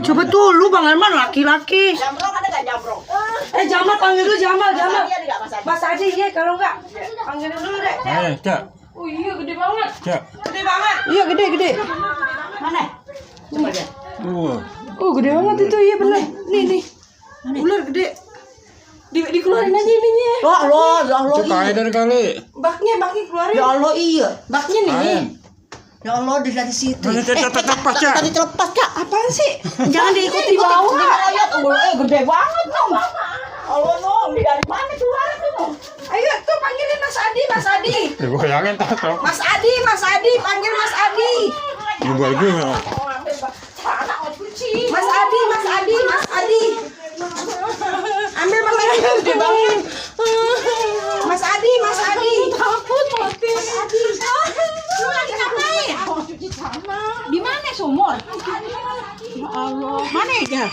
Coba tuh lu Bang Herman laki-laki. Jamrong ada nggak jamrong? Jamal panggil dulu Jamal. Mas Adi ya kalau enggak panggilin dulu deh. Ayo, Cak. Oh iya gede banget. Cak. Gede banget. Iya gede. Mana? Coba lihat. Oh gede banget itu iya benar. Nih. Ular gede. Dikeluarin aja ininya. Ya Allah Cek air dari kali. Baknya keluarin. Ya Allah iya. Baknya nih. Air. Ya Allah dari situ. Lepas, Cak. Tadi terlepas Cak. Apaan sih? Jangan diikuti bawah. Gede banget dong. Allah no, dari mana keluar tuh? Ayo tuh panggilin Mas Adi. Digoyangin tak tau. Mas Adi, panggil Mas Adi. Juga gue. Mas Adi. Ambil Mas Adi gede banget. Mas Adi. Takut mati. Mas Adi. Lu lagi ngapain? Cuci tangan. Di mana sumur? Ya Allah. Mana ya?